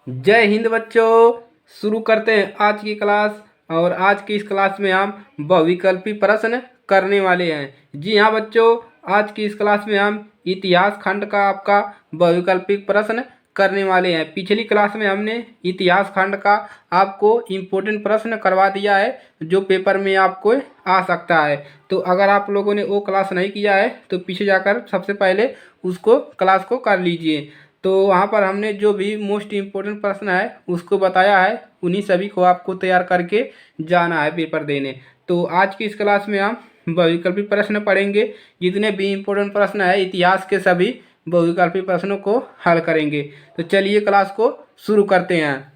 जय हिंद बच्चों। शुरू करते हैं आज की क्लास। और आज की इस क्लास में हम बहुविकल्पी प्रश्न करने वाले हैं। जी हाँ बच्चों, आज की इस क्लास में हम इतिहास खंड का आपका बहुविकल्पी प्रश्न करने वाले हैं। पिछली क्लास में हमने इतिहास खंड का आपको इम्पोर्टेंट प्रश्न करवा दिया है जो पेपर में आपको आ सकता है। तो अगर आप लोगों ने वो क्लास नहीं किया है तो पीछे जाकर सबसे पहले उसको क्लास को कर लीजिए। तो वहाँ पर हमने जो भी मोस्ट इम्पोर्टेंट प्रश्न है उसको बताया है, उन्हीं सभी को आपको तैयार करके जाना है पेपर देने। तो आज की इस क्लास में हम बहुविकल्पी प्रश्न पढ़ेंगे। जितने भी इम्पोर्टेंट प्रश्न है इतिहास के सभी बहुविकल्पी प्रश्नों को हल करेंगे। तो चलिए क्लास को शुरू करते हैं।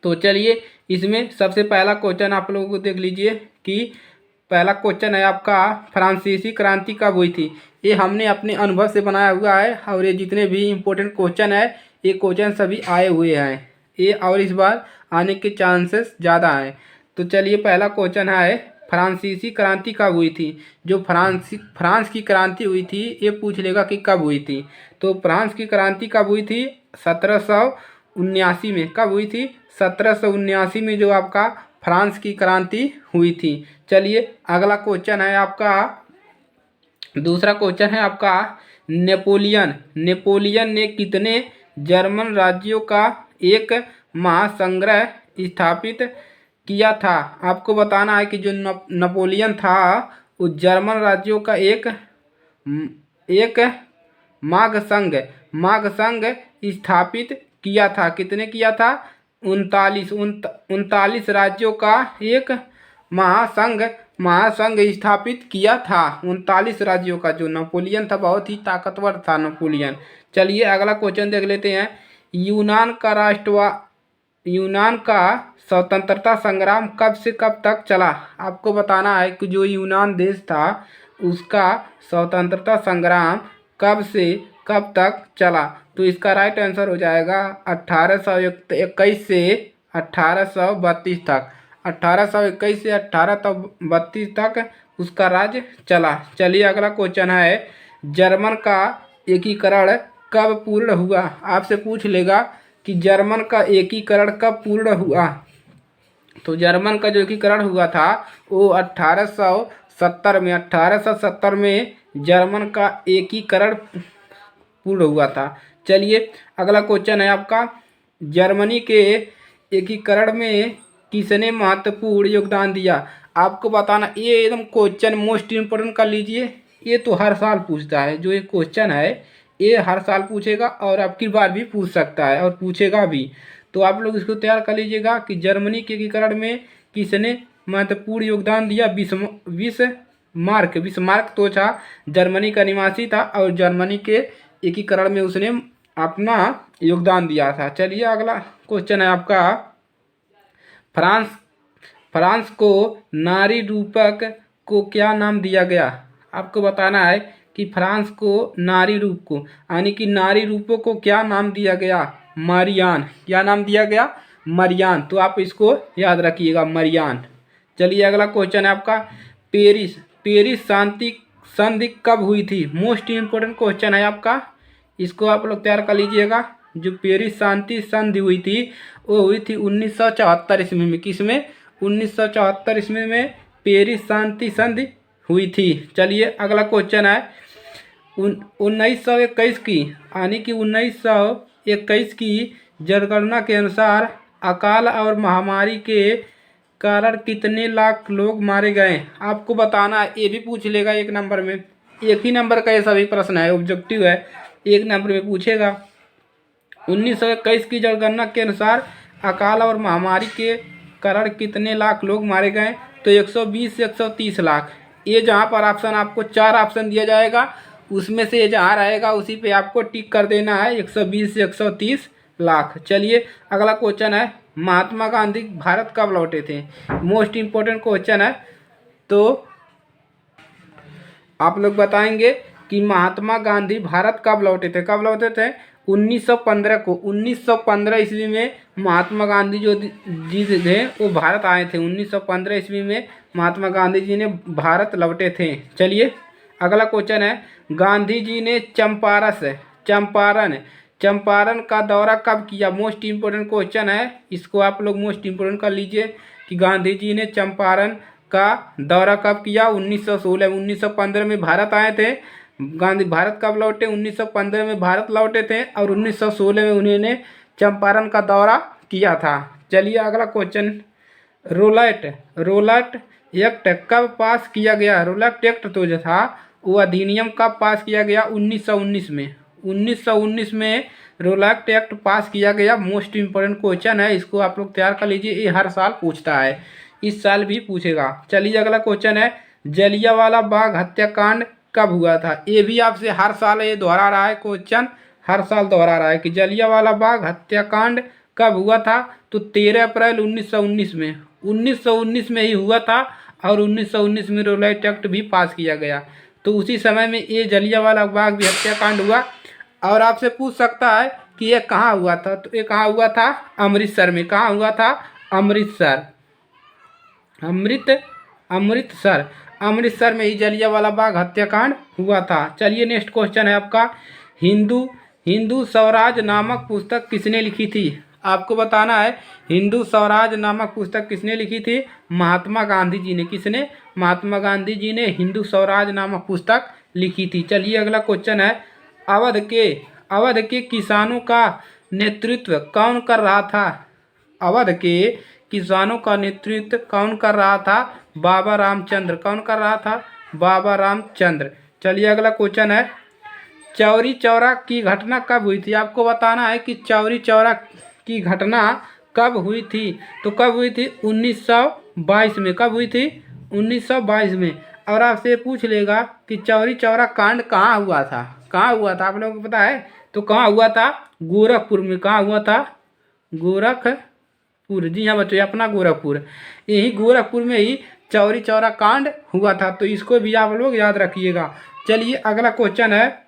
तो चलिए, इसमें सबसे पहला क्वेश्चन आप लोगों को देख लीजिए कि पहला क्वेश्चन है आपका, फ्रांसीसी क्रांति कब हुई थी। ये हमने अपने अनुभव से बनाया हुआ है और ये जितने भी इम्पोर्टेंट क्वेश्चन है ये क्वेश्चन सभी आए हुए हैं ये, और इस बार आने के चांसेस ज़्यादा हैं। तो चलिए, पहला क्वेश्चन है फ्रांसीसी क्रांति कब हुई थी। जो फ्रांस की क्रांति हुई थी ये पूछ लेगा कि कब हुई थी। तो फ्रांस की क्रांति कब हुई थी? 1779 में। कब हुई थी? 1779 में जो आपका फ्रांस की क्रांति हुई थी। चलिए, अगला क्वेश्चन है आपका, दूसरा क्वेश्चन है आपका, नेपोलियन ने कितने जर्मन राज्यों का एक महासंग्रह स्थापित किया था। आपको बताना है कि जो नेपोलियन था वो जर्मन राज्यों का एक महासंघ स्थापित किया था। कितने किया था? 39 राज्यों का एक महासंघ स्थापित किया था। 39 राज्यों का जो नेपोलियन था, बहुत ही ताकतवर था नेपोलियन। चलिए, अगला क्वेश्चन देख लेते हैं। यूनान का स्वतंत्रता संग्राम कब से कब तक चला। आपको बताना है कि जो यूनान देश था उसका स्वतंत्रता संग्राम कब से कब तक चला। तो इसका राइट आंसर हो जाएगा 1821 से 1832 तक। 1821 से 1832 तक उसका राज्य चला। चलिए, अगला क्वेश्चन है, जर्मन का एकीकरण कब पूर्ण हुआ। आपसे पूछ लेगा कि जर्मन का एकीकरण कब पूर्ण हुआ। तो जर्मन का जो एकीकरण हुआ था वो 1870 में जर्मन का एकीकरण पूर्ण हुआ था। चलिए, अगला क्वेश्चन है आपका, जर्मनी के एकीकरण में किसने महत्वपूर्ण योगदान दिया। आपको बताना, ये एकदम क्वेश्चन मोस्ट इम्पोर्टेंट कर लीजिए। ये तो हर साल पूछता है, जो ये क्वेश्चन है ये हर साल पूछेगा और अब की बार भी पूछ सकता है और पूछेगा भी। तो आप लोग इसको तैयार कर लीजिएगा कि जर्मनी के एकीकरण में किसने महत्वपूर्ण योगदान दिया। बिस्मार्क तो था, जर्मनी का निवासी था और जर्मनी के एकीकरण में उसने अपना योगदान दिया था। चलिए, अगला क्वेश्चन है आपका, फ्रांस को नारी रूपक को क्या नाम दिया गया। आपको बताना है कि फ्रांस को नारी रूप को यानी कि नारी रूपों को क्या नाम दिया गया। मरियान। क्या नाम दिया गया? मरियान। तो आप इसको याद रखिएगा, मरियान। चलिए, अगला क्वेश्चन है आपका, पेरिस शांति संधि कब हुई थी। मोस्ट इम्पोर्टेंट क्वेश्चन है आपका, इसको आप लोग तैयार कर लीजिएगा। जो पेरिस शांति संधि हुई थी वो हुई थी 1974 ईस्वी में। किसमें? 1974 ईस्वी में पेरिस शांति संधि हुई थी। चलिए, अगला क्वेश्चन है, 1921 की यानी कि 1921 की जनगणना के अनुसार अकाल और महामारी के कारण कितने लाख लोग मारे गए। आपको बताना है, ये भी पूछ लेगा एक नंबर में। एक ही नंबर का ये सभी प्रश्न है, ऑब्जेक्टिव है, एक नंबर में पूछेगा। 1921 की जनगणना के अनुसार अकाल और महामारी के कारण कितने लाख लोग मारे गए। तो 120 से 130 लाख। ये जहाँ पर ऑप्शन आपको 4 ऑप्शन दिया जाएगा उसमें से ये जहाँ रहेगा उसी पे आपको टिक कर देना है, 120 से 130 लाख। चलिए, अगला क्वेश्चन है, महात्मा गांधी भारत कब लौटे थे। मोस्ट इम्पोर्टेंट क्वेश्चन है। तो आप लोग बताएंगे कि महात्मा गांधी भारत कब लौटे थे। कब लौटे थे? 1915 को। 1915 ईस्वी में महात्मा गांधी जो जी थे वो भारत आए थे। 1915 ईस्वी में महात्मा गांधी जी ने भारत लौटे थे। चलिए, अगला क्वेश्चन है, गांधी जी ने चंपारण चंपारण का दौरा कब किया? मोस्ट इम्पोर्टेंट क्वेश्चन है, इसको आप लोग मोस्ट इम्पोर्टेंट कर लीजिए कि गांधी जी ने चंपारण का दौरा कब किया? 1916। 1915 में भारत आए थे गांधी। भारत कब लौटे? 1915 में भारत लौटे थे और 1916 में उन्होंने चंपारण का दौरा किया था। चलिए अगला क्वेश्चन, रोलट एक्ट कब पास किया गया? रोलट एक्ट तो जो था वो अधिनियम कब पास किया गया? 1919 में। 1919 में रोलट एक्ट पास किया गया। मोस्ट इम्पोर्टेंट क्वेश्चन है, इसको आप लोग तैयार कर लीजिए, ये हर साल पूछता है, इस साल भी पूछेगा। चलिए अगला क्वेश्चन है, जलियांवाला बाग हत्याकांड कब हुआ था? ये भी आपसे हर साल ये दोहरा रहा है क्वेश्चन, हर साल दोहरा रहा है कि जलियांवाला बाग हत्याकांड कब हुआ था? तो 13 अप्रैल 1919 में। 1919 में ही हुआ था और 1919 में रोलट एक्ट भी पास किया गया। तो उसी समय में ये जलियांवाला बाग भी हत्याकांड हुआ। और आपसे पूछ सकता है कि ये कहाँ हुआ था? तो ये कहाँ हुआ था? अमृतसर में। कहाँ हुआ था? अमृतसर। अमृतसर में ही जलियांवाला बाग हत्याकांड हुआ था। चलिए नेक्स्ट क्वेश्चन है आपका, हिंदू स्वराज नामक पुस्तक किसने लिखी थी? आपको बताना है हिंदू स्वराज नामक पुस्तक किसने लिखी थी? महात्मा गांधी जी ने। किसने? महात्मा गांधी जी ने हिंदू स्वराज नामक पुस्तक लिखी थी। चलिए अगला क्वेश्चन है, अवध के किसानों का नेतृत्व कौन कर रहा था? अवध के किसानों का नेतृत्व कौन कर रहा था? बाबा रामचंद्र। कौन कर रहा था? बाबा रामचंद्र। चलिए अगला क्वेश्चन है, चौरी चौरा की घटना कब हुई थी? आपको बताना है कि चौरी चौरा की घटना कब हुई थी? तो कब हुई थी? 1922 में। कब हुई थी? 1922 में। और आपसे पूछ लेगा कि चौरी चौरा कांड कहाँ हुआ था? कहाँ हुआ था आप लोगों को पता है? तो कहाँ हुआ था? गोरखपुर में। कहाँ हुआ था? गोरखपुर। जी हाँ बच्चों, अपना गोरखपुर, यही गोरखपुर में ही चौरी चौरा कांड हुआ था। तो इसको भी आप लोग याद रखिएगा। चलिए अगला क्वेश्चन है,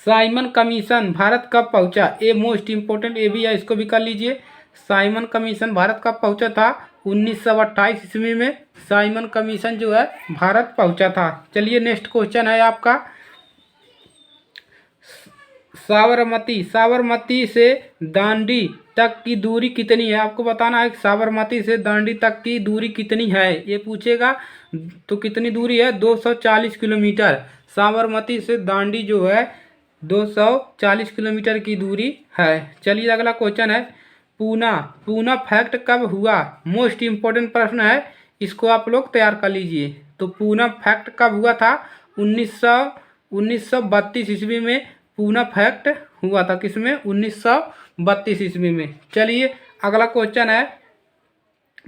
साइमन कमीशन भारत कब पहुंचा? ये मोस्ट इम्पोर्टेंट ये भी है, इसको भी कर लीजिए। साइमन कमीशन भारत कब पहुंचा था? 1928 ईस्वी में साइमन कमीशन जो है भारत पहुंचा था। चलिए नेक्स्ट क्वेश्चन है आपका, साबरमती से दांडी तक की दूरी कितनी है? आपको बताना है साबरमती से दांडी तक की दूरी कितनी है, ये पूछेगा। तो कितनी दूरी है? 240 किलोमीटर। साबरमती से दांडी जो है 240 किलोमीटर की दूरी है। चलिए अगला क्वेश्चन है, पूना फैक्ट कब हुआ? मोस्ट इम्पोर्टेंट प्रश्न है, इसको आप लोग तैयार कर लीजिए। तो पूना फैक्ट कब हुआ था? 1932 ईस्वी में पूना फैक्ट हुआ था। किसमें? 1932 ईस्वी में। चलिए अगला क्वेश्चन है,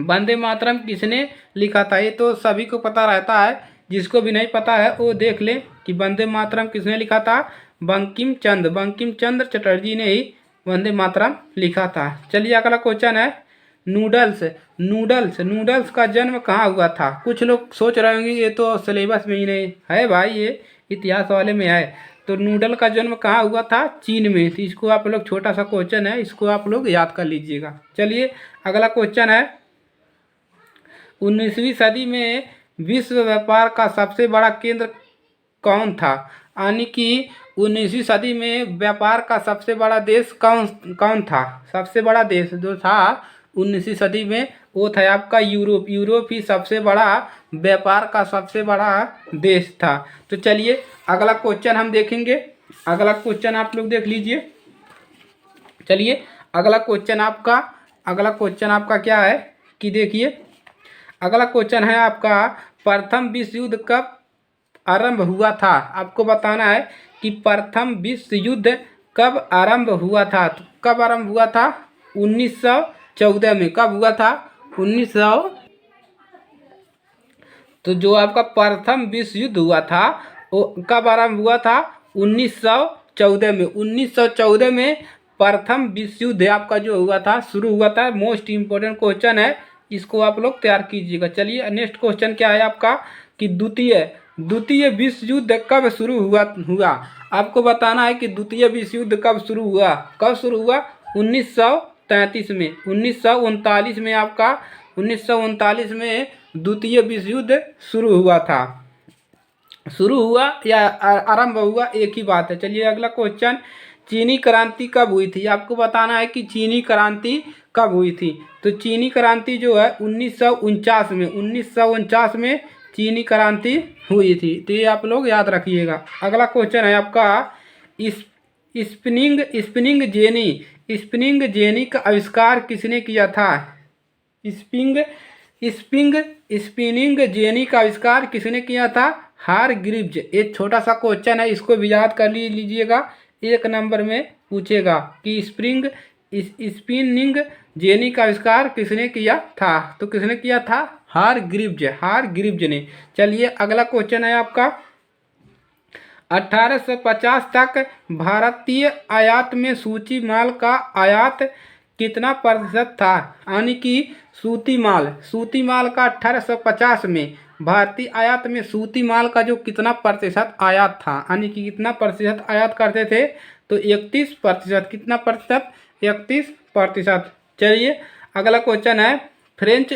वंदे मातरम किसने लिखा था? ये तो सभी को पता रहता है, जिसको भी नहीं पता है वो देख ले कि वंदे मातरम किसने लिखा था? बंकिम चंद्र चटर्जी ने ही वंदे मातरम लिखा था। चलिए अगला क्वेश्चन है, नूडल्स का जन्म कहाँ हुआ था? कुछ लोग सोच रहे होंगे ये तो सिलेबस में ही नहीं है भाई, ये इतिहास वाले में है। तो नूडल का जन्म कहाँ हुआ था? चीन में। तो इसको आप लोग, छोटा सा क्वेश्चन है, इसको आप लोग याद कर लीजिएगा। चलिए अगला क्वेश्चन है, 19वीं सदी में विश्व व्यापार का सबसे बड़ा केंद्र कौन था? यानी कि 19वीं सदी में व्यापार का सबसे बड़ा देश कौन था? सबसे बड़ा देश जो था 19वीं सदी में वो था आपका यूरोप। यूरोप ही सबसे बड़ा व्यापार का सबसे बड़ा देश था। तो चलिए अगला क्वेश्चन हम देखेंगे। अगला क्वेश्चन आप लोग देख लीजिए। चलिए अगला क्वेश्चन आपका क्या है कि देखिए, अगला क्वेश्चन है आपका, प्रथम विश्व युद्ध कब आरंभ हुआ था? आपको बताना है कि प्रथम विश्व युद्ध कब आरंभ हुआ था? तो कब आरंभ हुआ था? 1914 में। कब हुआ था? 1900। तो जो आपका प्रथम विश्व युद्ध हुआ था वो कब आरंभ हुआ था? 1914 में। 1914 में प्रथम विश्व युद्ध आपका जो हुआ था, शुरू हुआ था। मोस्ट इम्पोर्टेंट क्वेश्चन है, इसको आप लोग तैयार कीजिएगा। चलिए नेक्स्ट क्वेश्चन क्या है आपका कि द्वितीय विश्व युद्ध कब शुरू हुआ? आपको बताना है कि द्वितीय विश्व युद्ध कब शुरू हुआ? 1933 में। 1939 में आपका 1939 में द्वितीय विश्व युद्ध शुरू हुआ था। शुरू हुआ या आरंभ हुआ, एक ही बात है। चलिए अगला क्वेश्चन, चीनी क्रांति कब हुई थी, आपको बताना है कि चीनी क्रांति कब हुई थी। तो चीनी क्रांति जो है 1949 में चीनी क्रांति हुई थी। तो ये आप लोग याद रखिएगा। अगला क्वेश्चन है आपका स्पिनिंग जेनी का आविष्कार किसने किया था। स्पिनिंग जेनी का आविष्कार किसने किया था, हारग्रीव्ज। एक छोटा सा क्वेश्चन है, इसको भी याद कर लीजिएगा, 1 नंबर में पूछेगा कि स्पिनिंग जेनी का आविष्कार किसने किया था। तो किसने किया था, हारग्रीव्ज ने। चलिए अगला क्वेश्चन है आपका 1850 तक भारतीय आयात में सूची माल का आयात कितना प्रतिशत था, यानी कि सूती माल का 1850 में भारतीय आयात में सूती माल का जो कितना प्रतिशत आयात था, यानी कि कितना प्रतिशत आयात करते थे, तो 31%। कितना प्रतिशत, 31%। चलिए अगला क्वेश्चन है फ्रेंच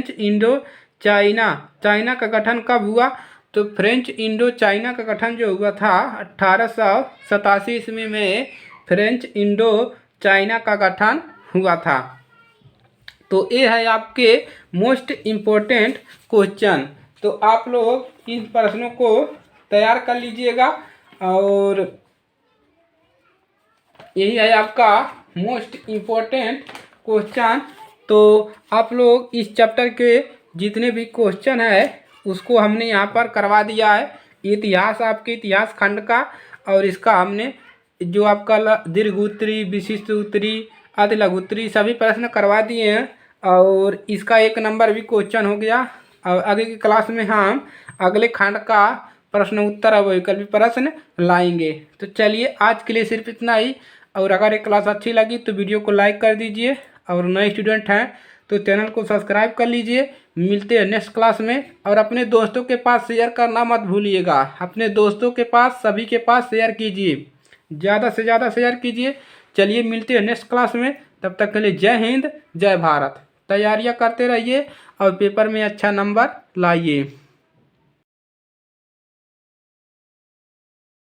इंडो चाइना का गठन कब हुआ। तो फ्रेंच इंडो चाइना का गठन जो हुआ था 1887 ईस्वी में फ्रेंच इंडो चाइना का गठन हुआ था। तो ये है आपके मोस्ट इम्पोर्टेंट क्वेश्चन। तो आप लोग इन प्रश्नों को तैयार कर लीजिएगा और यही है आपका मोस्ट इम्पोर्टेंट क्वेश्चन। तो आप लोग इस चैप्टर के जितने भी क्वेश्चन है उसको हमने यहाँ पर करवा दिया है। इतिहास, आपके इतिहास खंड का, और इसका हमने जो आपका दीर्घ उत्तरी, विशिष्ट उत्तरी, अति लघु उत्तरी सभी प्रश्न करवा दिए हैं, और इसका 1 नंबर भी क्वेश्चन हो गया। और आगे की क्लास में हम अगले खंड का प्रश्न उत्तर और वैकल्पिक प्रश्न लाएंगे। तो चलिए आज के लिए सिर्फ इतना ही, और अगर ये क्लास अच्छी लगी तो वीडियो को लाइक कर दीजिए, और नए स्टूडेंट हैं तो चैनल को सब्सक्राइब कर लीजिए। मिलते हैं नेक्स्ट क्लास में, और अपने दोस्तों के पास शेयर करना मत भूलिएगा। अपने दोस्तों के पास, सभी के पास शेयर कीजिए, ज़्यादा से ज़्यादा शेयर कीजिए। चलिए मिलते हैं नेक्स्ट क्लास में, तब तक के लिए जय हिंद, जय भारत। तैयारियां करते रहिए और पेपर में अच्छा नंबर लाइए।